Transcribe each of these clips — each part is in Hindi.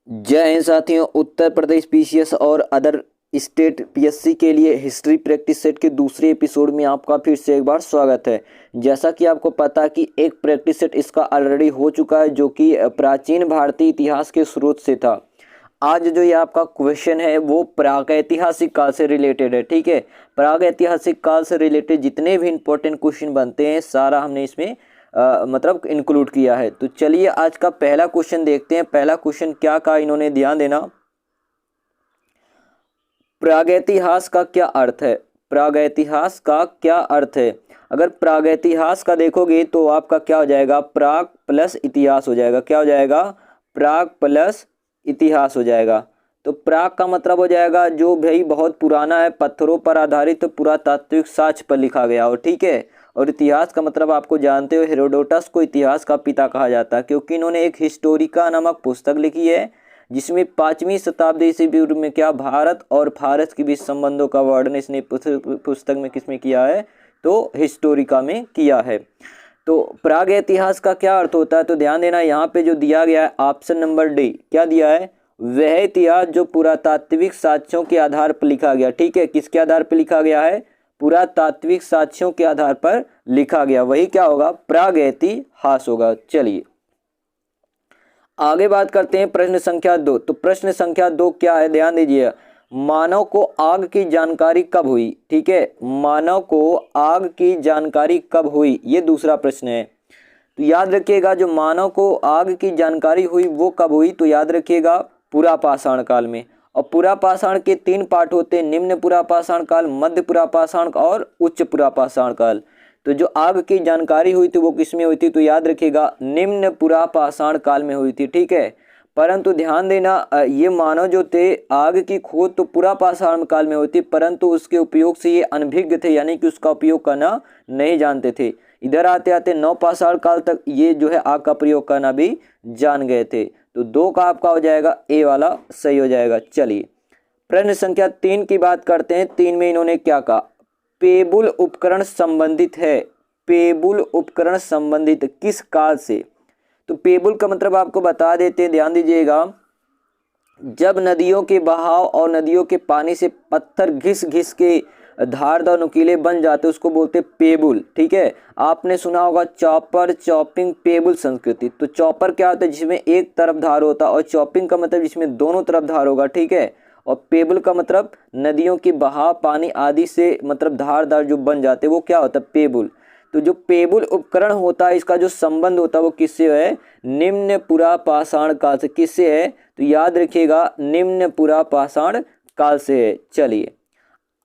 जय हिंद साथियों। उत्तर प्रदेश पीसीएस और अदर स्टेट पीएससी के लिए हिस्ट्री प्रैक्टिस सेट के दूसरे एपिसोड में आपका फिर से एक बार स्वागत है। जैसा कि आपको पता कि एक प्रैक्टिस सेट इसका ऑलरेडी हो चुका है जो कि प्राचीन भारतीय इतिहास के स्रोत से था। आज जो ये आपका क्वेश्चन है वो प्रागैतिहासिक काल से रिलेटेड है। ठीक है, प्रागैतिहासिक काल से रिलेटेड जितने भी इंपॉर्टेंट क्वेश्चन बनते हैं सारा हमने इसमें मतलब इंक्लूड किया है। तो चलिए आज का पहला क्वेश्चन देखते हैं। पहला क्वेश्चन क्या कहा इन्होंने, ध्यान देना। प्रागैतिहास का क्या अर्थ है? प्रागैतिहास का क्या अर्थ है? अगर प्रागैतिहास का देखोगे तो आपका क्या हो जाएगा, प्राग प्लस इतिहास हो जाएगा। क्या हो जाएगा? प्राग प्लस इतिहास हो जाएगा। तो प्राग का मतलब हो जाएगा जो भाई बहुत पुराना है, पत्थरों पर आधारित पुरातात्विक साक्ष्य पर लिखा गया हो। ठीक है, और इतिहास का मतलब आपको जानते हो, हेरोडोटस को इतिहास का पिता कहा जाता है क्योंकि इन्होंने एक हिस्टोरिका नामक पुस्तक लिखी है जिसमें 5वीं शताब्दी ईस्वी पूर्व में क्या भारत और फारस के बीच संबंधों का वर्णन इसने पुस्तक में किसमें किया है, तो हिस्टोरिका में किया है। तो प्रागैतिहास का क्या अर्थ होता है, तो ध्यान देना यहाँ पे जो दिया गया है ऑप्शन नंबर डी, क्या दिया है, वह इतिहास जो पुरातात्विक साक्ष्यों के आधार पर लिखा गया। ठीक है, किसके आधार पर लिखा गया है? पुरातात्विक साक्ष्यों के आधार पर लिखा गया, वही क्या होगा, प्रागैतिहास होगा। चलिए आगे बात करते हैं प्रश्न संख्या 2। तो प्रश्न संख्या 2 क्या है, ध्यान दीजिए। मानव को आग की जानकारी कब हुई? ठीक है, मानव को आग की जानकारी कब हुई, ये दूसरा प्रश्न है। तो याद रखिएगा जो मानव को आग की जानकारी हुई वो कब हुई, तो याद रखिएगा पुरापाषाण काल में। और पुरापाषाण के 3 पार्ट होते हैं, निम्न पुरापाषाण काल, मध्य पुरापाषाण और उच्च पुरापाषाण काल। तो जो आग की जानकारी हुई थी वो किसमें हुई थी, तो याद रखिएगा निम्न पुरापाषाण काल में हुई थी। ठीक है, परंतु ध्यान देना ये मानव जो थे आग की खोज तो पुरापाषाण काल में हुई थी, परंतु उसके उपयोग से ये अनभिज्ञ थे, यानी कि उसका उपयोग करना नहीं जानते थे। इधर आते आते नवपाषाण काल तक ये जो है आग का प्रयोग करना भी जान गए थे। तो 2 का आपका हो जाएगा ए वाला सही हो जाएगा। चलिए प्रश्न संख्या 3 की बात करते हैं। 3 में इन्होंने क्या कहा, पेबुल उपकरण संबंधित है। पेबुल उपकरण संबंधित किस काल से? तो पेबुल का मतलब आपको बता देते हैं, ध्यान दीजिएगा। जब नदियों के बहाव और नदियों के पानी से पत्थर घिस घिस के धारदार नुकीले बन जाते उसको बोलते पेबुल। ठीक है, आपने सुना होगा चॉपर, चॉपिंग, पेबुल संस्कृति। तो चॉपर क्या होता है, जिसमें एक तरफ धार होता है, और चॉपिंग का मतलब जिसमें दोनों तरफ धार होगा। ठीक है, और पेबुल का मतलब नदियों की बहाव पानी आदि से मतलब धारदार जो बन जाते वो क्या होता है, पेबुल। तो जो पेबुल उपकरण होता है इसका जो संबंध होता है वो किससे है, निम्न पुरापाषाण काल से। किससे है, तो याद रखिएगा निम्न पुरापाषाण काल से है। चलिए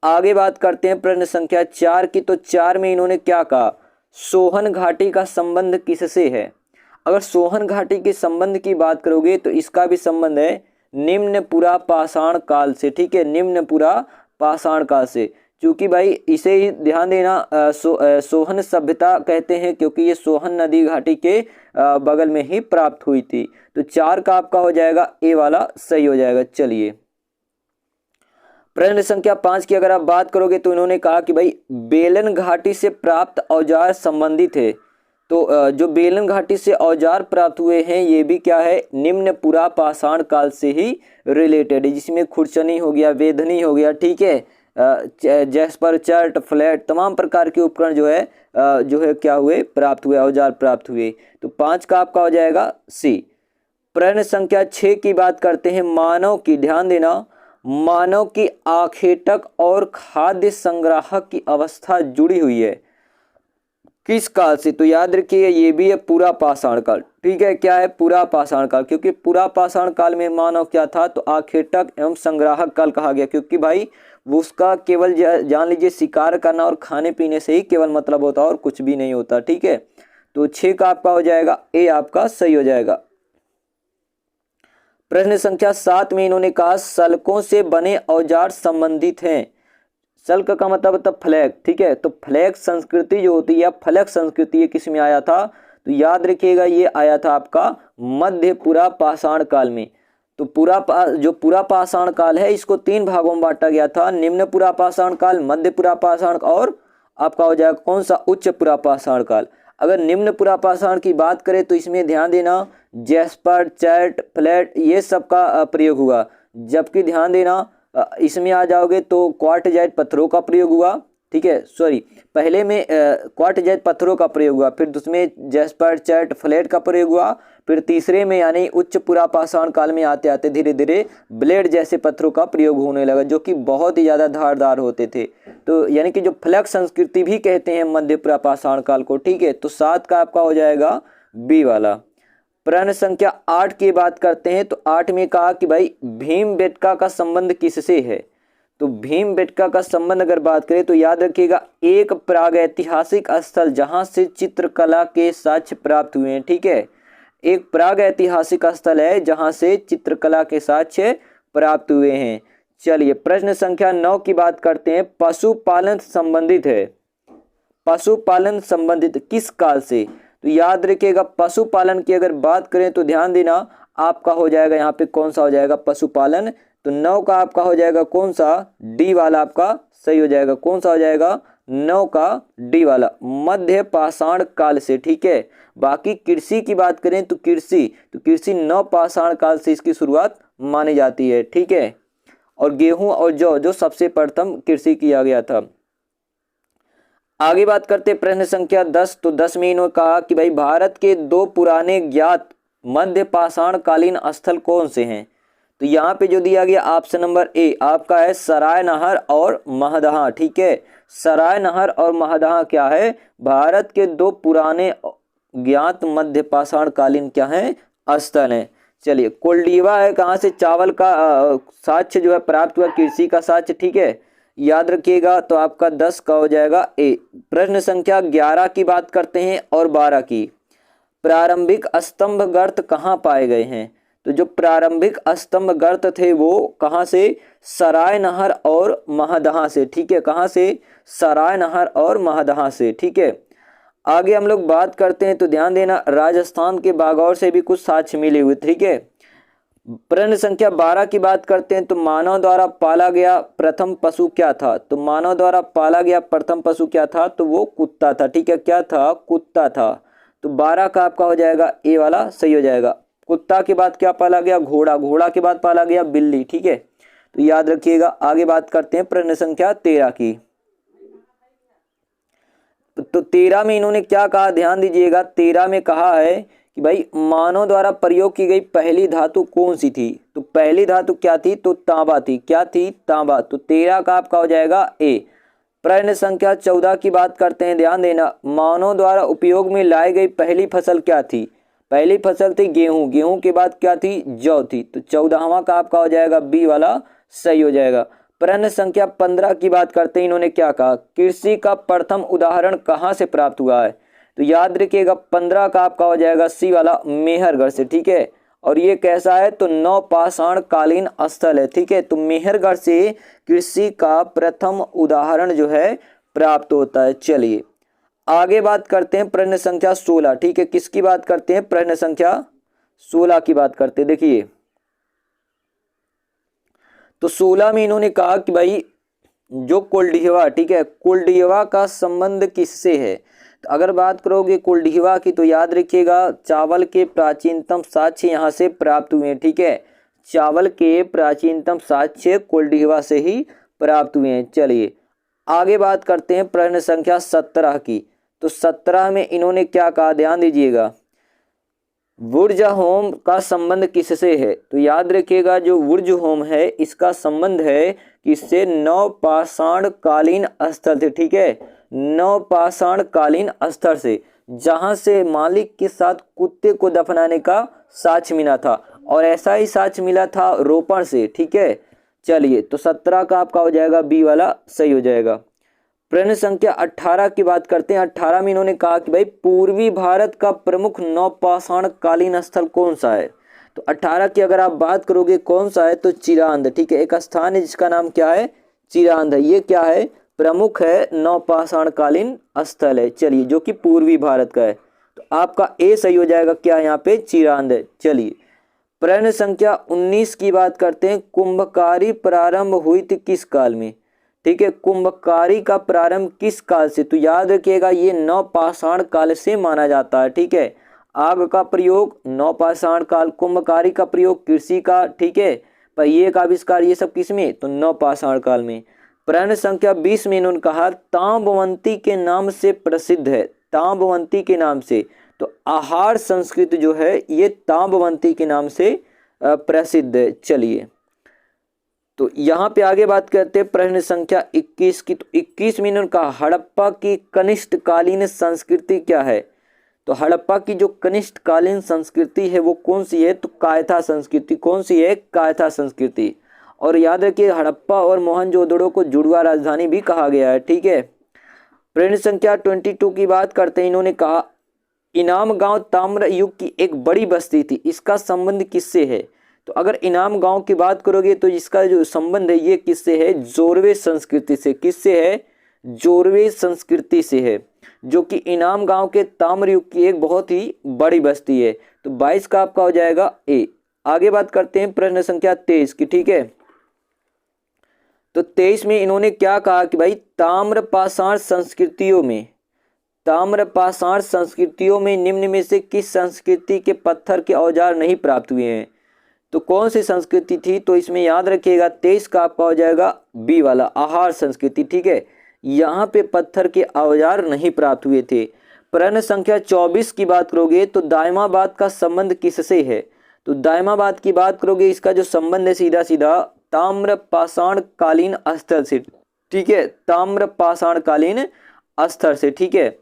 आगे बात करते हैं प्रश्न संख्या 4 की। तो 4 में इन्होंने क्या कहा, सोहन घाटी का संबंध किससे है? अगर सोहन घाटी के संबंध की बात करोगे तो इसका भी संबंध है निम्न पुरापाषाण काल से। ठीक है, निम्न पुरापाषाण काल से, क्योंकि भाई इसे ही ध्यान देना सोहन सभ्यता कहते हैं क्योंकि ये सोहन नदी घाटी के बगल में ही प्राप्त हुई थी। तो 4 का आपका हो जाएगा ए वाला सही हो जाएगा। चलिए प्रश्न संख्या 5 की अगर आप बात करोगे तो इन्होंने कहा कि भाई बेलन घाटी से प्राप्त औजार संबंधित है। तो जो बेलन घाटी से औजार प्राप्त हुए हैं ये भी क्या है, निम्न पुरापाषाण काल से ही रिलेटेड है, जिसमें खुरचनी हो गया, वेधनी हो गया। ठीक है, जैस्पर, चर्ट, फ्लैट, तमाम प्रकार के उपकरण जो है क्या हुए, प्राप्त हुए, औजार प्राप्त हुए। तो 5 का आपका हो जाएगा सी। प्रश्न संख्या 6 की बात करते हैं। मानव की, ध्यान देना, मानव की आखेटक और खाद्य संग्राहक की अवस्था जुड़ी हुई है किस काल से? तो याद रखिए ये भी है पुरापाषाण काल। ठीक है, क्या है, पुरापाषाण काल, क्योंकि पुरापाषाण काल में मानव क्या था, तो आखेटक एवं संग्राहक काल कहा गया, क्योंकि भाई वो उसका केवल जान लीजिए शिकार करना और खाने पीने से ही केवल मतलब होता और कुछ भी नहीं होता। ठीक है, तो 6 का आपका हो जाएगा ए आपका सही हो जाएगा। प्रश्न संख्या 7 में इन्होंने कहा सल्कों से बने औजार संबंधित हैं। सल्क का मतलब होता फ्लैग। ठीक है, तो फ्लैग संस्कृति जो होती है या फलक संस्कृति ये किस में आया था, तो याद रखिएगा ये आया था आपका मध्य पुरापाषाण काल में। तो जो पुरापाषाण काल है इसको 3 भागों में बांटा गया था, निम्न पुरापाषाण काल, मध्य पुरापाषाण और आपका हो जाएगा कौन सा, उच्च पुरापाषाण काल। अगर निम्न पुरापाषाण की बात करें तो इसमें ध्यान देना जैस्पर, चैट, फ्लैट, ये सब का प्रयोग हुआ। जबकि ध्यान देना इसमें आ जाओगे तो क्वार्टजाइट पत्थरों का प्रयोग हुआ, ठीक है, सॉरी, पहले में क्वार्टजाइट पत्थरों का प्रयोग हुआ, फिर उसमें जैस्पर, चैट, फ्लैट का प्रयोग हुआ, फिर तीसरे में यानी उच्च पुरापाषाण काल में आते आते धीरे धीरे ब्लेड जैसे पत्थरों का प्रयोग होने लगा, जो कि बहुत ही ज़्यादा धारदार होते थे। तो यानी कि जो फ्लैक्स संस्कृति भी कहते हैं मध्य पुरापाषाण काल को, ठीक है। तो 7 का आपका हो जाएगा बी वाला। प्रश्न संख्या 8 की बात करते हैं। तो 8 में कहा कि भाई भीमबेटका का संबंध किससे है। तो भीमबेटका का संबंध अगर बात करें तो याद रखिएगा, एक प्रागैतिहासिक स्थल जहां से चित्रकला के साक्ष्य प्राप्त हुए हैं, ठीक है। एक प्रागैतिहासिक स्थल है जहां से चित्रकला के साक्ष्य प्राप्त हुए हैं। चलिए प्रश्न संख्या 9 की बात करते हैं। पशुपालन संबंधित है, पशुपालन संबंधित किस काल से। तो याद रखिएगा, पशुपालन की अगर बात करें तो ध्यान देना आपका हो जाएगा यहाँ पे कौन सा हो जाएगा पशुपालन। तो 9 का आपका हो जाएगा कौन सा, डी वाला आपका सही हो जाएगा। कौन सा हो जाएगा, 9 का डी वाला, मध्य पाषाण काल से, ठीक है। बाकी कृषि की बात करें तो कृषि 9 पाषाण काल से इसकी शुरुआत मानी जाती है, ठीक है। और गेहूं और जौ जो सबसे प्रथम कृषि किया गया था। आगे बात करते प्रश्न संख्या 10। तो 10 में इन्होंने कहा कि भाई भारत के 2 पुराने ज्ञात मध्य पाषाण कालीन स्थल कौन से हैं। तो यहाँ पे जो दिया गया ऑप्शन नंबर ए आपका है सराय नहर और महदहा, ठीक है। सराय नहर और महदहा क्या है, भारत के 2 पुराने ज्ञात मध्य पाषाण कालीन क्या है, स्थल हैं। चलिए कोल्डिवा है, कहाँ से चावल का साक्ष्य जो है प्राप्त हुआ, कृषि का साक्ष्य, ठीक है, याद रखिएगा। तो आपका 10 का हो जाएगा ए। प्रश्न संख्या 11 की बात करते हैं और 12 की। प्रारंभिक स्तंभ गर्त कहाँ पाए गए हैं। तो जो प्रारंभिक स्तंभ गर्त थे वो कहाँ से, सराय नहर और महदहा से, ठीक है। कहाँ से, सराय नहर और महदहा से, ठीक है। आगे हम लोग बात करते हैं तो ध्यान देना, राजस्थान के बागौर से भी कुछ साक्ष्य मिले हुए, ठीक है। प्रश्न संख्या 12 की बात करते हैं। तो मानव द्वारा पाला गया प्रथम पशु क्या था। तो मानव द्वारा पाला गया प्रथम पशु क्या था, तो वो कुत्ता था, ठीक है। क्या था, कुत्ता था। तो 12 का आपका हो जाएगा ए वाला सही हो जाएगा। कुत्ता के बाद क्या पाला गया, घोड़ा, घोड़ा के बाद पाला गया बिल्ली, ठीक है। तो याद रखिएगा। आगे बात करते हैं प्रश्न संख्या 13 की। तो 13 में इन्होंने क्या कहा, ध्यान दीजिएगा। 13 में कहा है कि भाई मानव द्वारा प्रयोग की गई पहली धातु कौन सी थी। तो पहली धातु क्या थी, तो तांबा थी। क्या थी, तांबा। तो 13 का आपका हो जाएगा ए। प्रश्न संख्या 14 की बात करते हैं, ध्यान देना। मानव द्वारा उपयोग में लाई गई पहली फसल क्या थी। पहली फसल थी गेहूं, गेहूं के बाद क्या थी, जौ थी। तो 14वां का आपका हो जाएगा बी वाला सही हो जाएगा। प्रश्न संख्या 15 की बात करते हैं। इन्होंने क्या कहा, कृषि का प्रथम उदाहरण कहाँ से प्राप्त हुआ है। तो याद रखिएगा 15 का आपका हो जाएगा सी वाला, मेहरगढ़ से, ठीक है। और ये कैसा है, तो 9 पाषाण कालीन स्थल है, ठीक है। तो मेहरगढ़ से कृषि का प्रथम उदाहरण जो है प्राप्त होता है। चलिए आगे बात करते हैं प्रश्न संख्या 16, ठीक है। किसकी बात करते हैं, प्रश्न संख्या 16 की बात करते हैं। देखिए तो 16 में इन्होंने कहा कि भाई जो कोल्डिहवा, ठीक है, कोल्डिहवा का संबंध किससे है। तो अगर बात करोगे कोल्डिहवा की तो याद रखिएगा चावल के प्राचीनतम साक्ष्य यहाँ से प्राप्त हुए हैं, ठीक है। चावल के प्राचीनतम साक्ष्य कोल्डिहवा से ही प्राप्त हुए हैं। चलिए आगे बात करते हैं प्रश्न संख्या 17 की। तो 17 में इन्होंने क्या कहा, ध्यान दीजिएगा। वुर्ज होम का संबंध किससे है। तो याद रखिएगा जो वुर्ज होम है इसका संबंध है किससे, 9 पाषाण कालीन स्थल थे, ठीक है। 9 पाषाण कालीन स्थल से, जहां से मालिक के साथ कुत्ते को दफनाने का साक्ष्य मिला था, और ऐसा ही साक्ष्य मिला था रोपण से, ठीक है। चलिए तो 17 का आपका हो जाएगा बी वाला सही हो जाएगा। प्रश्न संख्या 18 की बात करते हैं। 18 में इन्होंने कहा कि भाई पूर्वी भारत का प्रमुख 9 पाषाण कालीन स्थल कौन सा है। तो 18 की अगर आप बात करोगे कौन सा है, तो चिरांद, ठीक है। एक स्थान है जिसका नाम क्या है, चिरांद है। ये क्या है, प्रमुख है, 9 पाषाण कालीन स्थल है, चलिए, जो कि पूर्वी भारत का है। तो आपका ए सही हो जाएगा, क्या यहाँ पे चिरांद है। चलिए प्रश्न संख्या 19 की बात करते हैं। कुंभकारी प्रारंभ हुई थी किस काल में, ठीक है। कुंभकारी का प्रारंभ किस काल से। तो याद रखिएगा ये 9 पाषाण काल से माना जाता है, ठीक है। आग का प्रयोग नवपाषाण काल, कुंभकारी का प्रयोग कृषि का, ठीक है, पहिए का आविष्कार, ये सब किसमें, तो नवपाषाण काल में। प्रश्न संख्या 20 में इन्होंने कहा ताम्रवंती के नाम से प्रसिद्ध है, ताम्रवंती के नाम से, तो आहार संस्कृति जो है ये ताम्रवंती के नाम से प्रसिद्ध है। चलिए तो यहाँ पे आगे बात करते हैं प्रश्न संख्या 21 की। तो 21 में इन्होंने कहा हड़प्पा की कनिष्ठकालीन संस्कृति क्या है, तो हड़प्पा की जो कनिष्ठकालीन संस्कृति है वो कौन सी है, तो कायथा संस्कृति। कौन सी है, कायथा संस्कृति। और याद रखिए हड़प्पा और मोहनजोदड़ो को जुड़वा राजधानी भी कहा गया है, ठीक है। प्रश्न संख्या 22 की बात करते हैं। इन्होंने कहा इनाम गांव ताम्र युग की एक बड़ी बस्ती थी, इसका संबंध किससे है, तो अगर इनाम गांव की बात करोगे तो इसका जो संबंध है ये किससे है, जोरवे संस्कृति से। किससे है, जोरवे संस्कृति से है, जो कि इनाम गांव के ताम्र युग की एक बहुत ही बड़ी बस्ती है। तो 22 का आपका हो जाएगा ए। आगे बात करते हैं प्रश्न संख्या 23 की, ठीक है। तो 23 में इन्होंने क्या कहा कि भाई ताम्रपाषाण संस्कृतियों में, ताम्रपाषाण संस्कृतियों में निम्न में से किस संस्कृति के पत्थर के औजार नहीं प्राप्त हुए हैं, तो कौन सी संस्कृति थी, तो इसमें याद रखिएगा 23 का आपका हो जाएगा बी वाला, आहार संस्कृति, ठीक है। यहाँ पे पत्थर के औजार नहीं प्राप्त हुए थे। प्रश्न संख्या 24 की बात करोगे तो दायमाबाद का संबंध किससे है, तो दायमाबाद की बात करोगे इसका जो संबंध है सीधा सीधा ताम्रपाषाण कालीन स्थल से, ठीक है, ताम्रपाषाण कालीन स्तर से, ठीक है।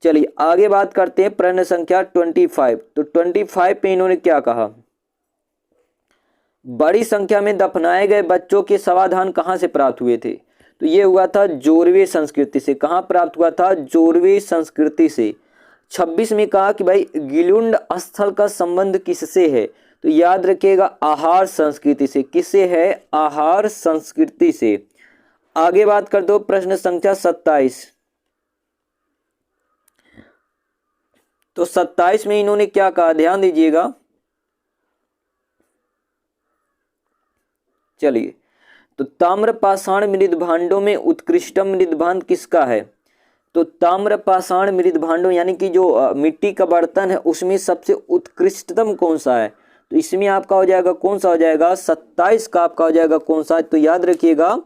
चलिए आगे बात करते हैं प्रश्न संख्या 25। तो 25 पे इन्होंने क्या कहा, बड़ी संख्या में दफनाए गए बच्चों के समाधान कहाँ से प्राप्त हुए थे, तो ये हुआ था जोरवे संस्कृति से। कहाँ प्राप्त हुआ था, जोरवे संस्कृति से। 26 में कहा कि भाई गिलुंड स्थल का संबंध किससे है, तो याद रखिएगा आहार संस्कृति से। किससे है, आहार संस्कृति से। आगे बात कर दो प्रश्न संख्या 27। तो 27 में इन्होंने क्या कहा, ध्यान दीजिएगा। चलिए तो ताम्रपाषाण मृद भांडों में उत्कृष्टतम मृद भांड किसका है, तो ताम्रपाषाण मृद भांडों यानी कि जो मिट्टी का बर्तन है उसमें सबसे उत्कृष्टतम कौन सा है, तो इसमें आपका हो जाएगा कौन सा हो जाएगा, 27 का आपका हो जाएगा कौन सा, तो याद रखिएगा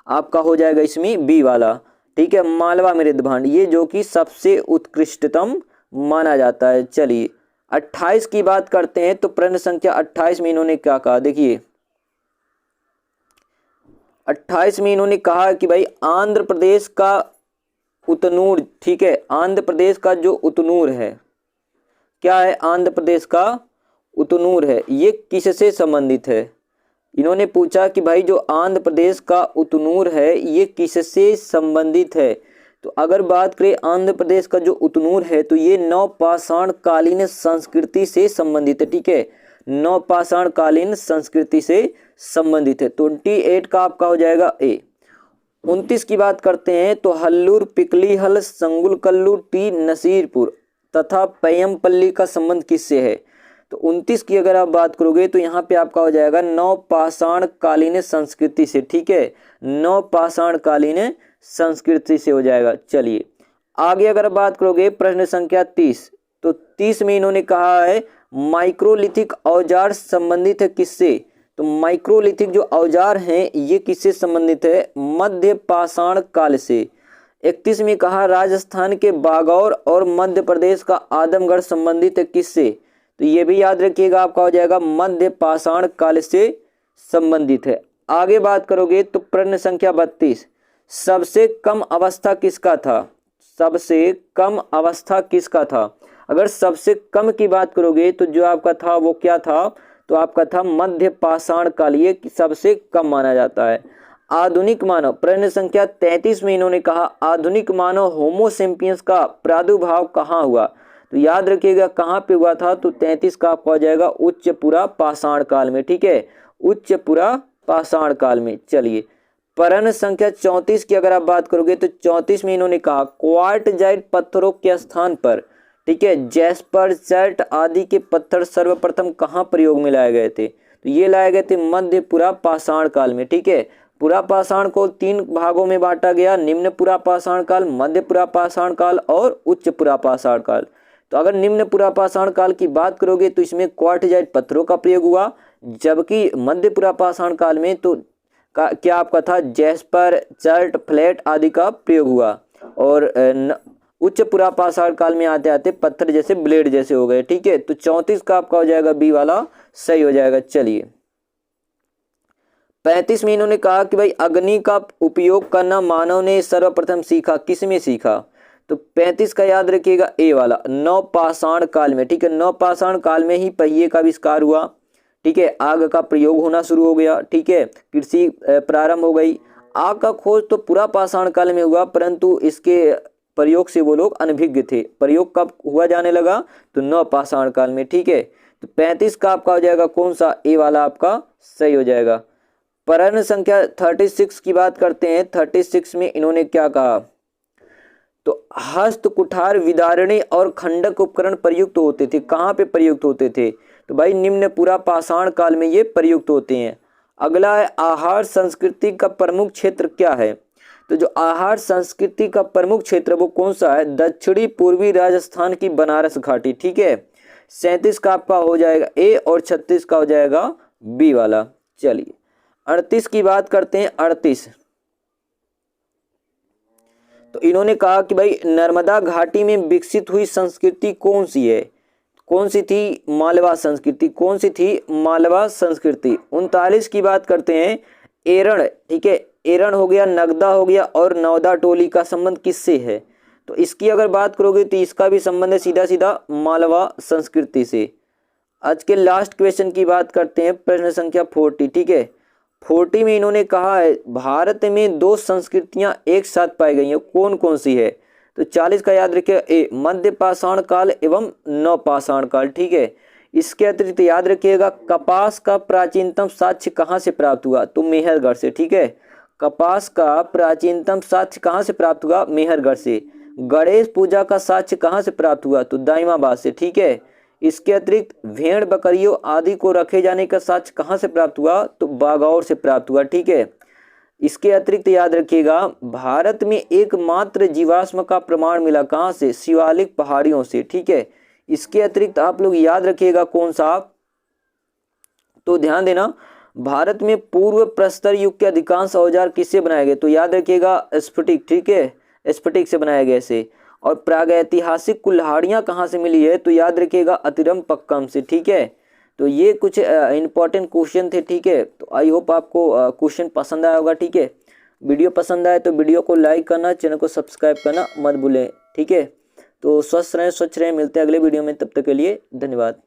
आपका हो जाएगा इसमें बी वाला, ठीक है, मालवा मृद भांड, ये जो कि सबसे उत्कृष्टतम माना जाता है। चलिए 28 की बात करते हैं। तो प्रश्न संख्या 28 में इन्होंने क्या कहा, देखिए 28 में इन्होंने कहा कि भाई आंध्र प्रदेश का उतनूर, ठीक है, आंध्र प्रदेश का जो उतनूर है, क्या है, आंध्र प्रदेश का उतनूर है, ये किससे संबंधित है। इन्होंने पूछा कि भाई जो आंध्र प्रदेश का उतनूर है ये किससे संबंधित है, तो अगर बात करें आंध्र प्रदेश का जो उतनूर है तो ये नवपाषाण कालीन संस्कृति से संबंधित है, ठीक है, नवपाषाण कालीन संस्कृति से संबंधित है। 28 का आपका हो जाएगा ए। 29 की बात करते हैं। तो हल्लूर, पिकलीहल, संगुलकल्लू, टी नसीरपुर तथा पैयमपल्ली का संबंध किससे है, तो 29 की अगर आप बात करोगे तो यहाँ पे आपका हो जाएगा नवपाषाण कालीन संस्कृति से, ठीक है, नवपाषाण कालीन संस्कृति से हो जाएगा। चलिए आगे अगर बात करोगे प्रश्न संख्या 30। तो 30 में इन्होंने कहा है माइक्रोलिथिक औजार संबंधित है किससे, तो माइक्रोलिथिक जो औजार हैं ये किससे संबंधित है, मध्य पाषाण काल से। 31 में कहा राजस्थान के बागौर और मध्य प्रदेश का आदमगढ़ संबंधित है किससे, तो ये भी याद रखिएगा आपका हो जाएगा मध्य पाषाण काल से संबंधित है। आगे बात करोगे तो प्रश्न संख्या 32 सबसे कम अवस्था किसका था, सबसे कम अवस्था किसका था। अगर सबसे कम की बात करोगे तो जो आपका था वो क्या था, तो आपका था मध्य पाषाण काल, ये सबसे कम माना जाता है। आधुनिक मानव, प्रश्न संख्या 33 में इन्होंने कहा आधुनिक मानव होमोसेपियंस का प्रादुर्भाव कहाँ हुआ, तो याद रखिएगा कहाँ पे हुआ था, तो 33 का आपका हो जाएगा उच्च पुरा पाषाण काल में, ठीक है, उच्च पुरा पाषाण काल में। चलिए प्रश्न संख्या 34 की अगर आप बात करोगे तो 34 में इन्होंने कहा क्वार्टजाइट पत्थरों के स्थान पर, ठीक है, जैस्परजाइट आदि के पत्थर सर्वप्रथम कहाँ प्रयोग में लाए गए थे, तो ये लाए गए थे मध्य पुरा पाषाण काल में, ठीक है। पुरा पाषाण को 3 भागों में बांटा गया, निम्न पुरा पाषाण काल, मध्य पुरा पाषाण काल और उच्च पुरा पाषाण काल। तो अगर निम्न पुरापाषाण काल की बात करोगे तो इसमें क्वार्टजाइट पत्थरों का प्रयोग हुआ, जबकि मध्य पुरापाषाण काल में तो क्या आपका था, जैस्पर, चर्ट, फ्लैट आदि का प्रयोग हुआ। और उच्च पुरापाषाण काल में आते आते पत्थर जैसे ब्लेड जैसे हो गए। ठीक है, तो 34 का आपका हो जाएगा बी वाला सही हो जाएगा। चलिए 35 में इन्होंने कहा कि भाई अग्नि का उपयोग करना मानव ने सर्वप्रथम सीखा, किसमें सीखा, तो 35 का याद रखिएगा ए वाला, नवपाषाण काल में। ठीक है, नवपाषाण काल में ही पहिए का आविष्कार हुआ। ठीक है, आग का प्रयोग होना शुरू हो गया। ठीक है, कृषि प्रारंभ हो गई। आग का खोज तो पुरापाषाण काल में हुआ, परंतु इसके प्रयोग से वो लोग अनभिज्ञ थे। प्रयोग कब हुआ जाने लगा, तो नवपाषाण काल में। ठीक है, तो 35 का आपका हो जाएगा कौन सा, ए वाला आपका सही हो जाएगा। प्रश्न संख्या 36 की बात करते हैं। 36 में इन्होंने क्या कहा, तो हस्त, कुठार, विदारणी और खंडक उपकरण प्रयुक्त होते थे। कहाँ पे प्रयुक्त होते थे, तो भाई निम्न पुरापाषाण काल में ये प्रयुक्त होते हैं। अगला है आहार संस्कृति का प्रमुख क्षेत्र क्या है, तो जो आहार संस्कृति का प्रमुख क्षेत्र वो कौन सा है, दक्षिणी पूर्वी राजस्थान की बनारस घाटी। ठीक है, 37 का आपका हो जाएगा ए और 36 का हो जाएगा बी वाला। चलिए 38 की बात करते हैं। 38 तो इन्होंने कहा कि भाई नर्मदा घाटी में विकसित हुई संस्कृति कौन सी है, कौन सी थी, मालवा संस्कृति। कौन सी थी, मालवा संस्कृति। 39 की बात करते हैं। एरण, ठीक है, एरण हो गया, नगदा हो गया और नवदा टोली का संबंध किससे है, तो इसकी अगर बात करोगे तो इसका भी संबंध है सीधा सीधा मालवा संस्कृति से। आज के लास्ट क्वेश्चन की बात करते हैं, प्रश्न संख्या 40। ठीक है, 40 में इन्होंने कहा है भारत में दो संस्कृतियां एक साथ पाई गई हैं, कौन कौन सी है, तो 40 का याद रखिए ए, मध्य पाषाण काल एवं नवपाषाण काल। ठीक है, इसके अतिरिक्त याद रखिएगा कपास का प्राचीनतम साक्ष्य कहाँ से प्राप्त हुआ, तो मेहरगढ़ से। ठीक है, कपास का प्राचीनतम साक्ष्य कहाँ से प्राप्त हुआ, मेहरगढ़ से। गणेश पूजा का साक्ष्य कहाँ से प्राप्त हुआ, तो दाइमाबाद से। ठीक है, इसके अतिरिक्त भेड़ बकरियों आदि को रखे जाने का साक्ष्य कहाँ से प्राप्त हुआ, तो बागौर से प्राप्त हुआ। ठीक है, इसके अतिरिक्त याद रखिएगा भारत में एकमात्र जीवाश्म का प्रमाण मिला कहाँ से, शिवालिक पहाड़ियों से। ठीक है, इसके अतिरिक्त आप लोग याद रखिएगा कौन सा, तो ध्यान देना भारत में पूर्व प्रस्तर युग के अधिकांश औजार किससे बनाए गए, तो याद रखिएगा स्फटिक। ठीक है, स्फटिक से बनाए गए से। और प्रागैतिहासिक कुल्हाड़ियाँ कहाँ से मिली है, तो याद रखिएगा अतिरम पक्कम से। ठीक है, तो ये कुछ इंपॉर्टेंट क्वेश्चन थे। ठीक है, तो आई होप आपको क्वेश्चन पसंद आया होगा। ठीक है, वीडियो पसंद आए तो वीडियो को लाइक करना, चैनल को सब्सक्राइब करना मत भूलें। ठीक है, तो स्वस्थ रहें, स्वच्छ रहें, मिलते हैं अगले वीडियो में, तब तक के लिए धन्यवाद।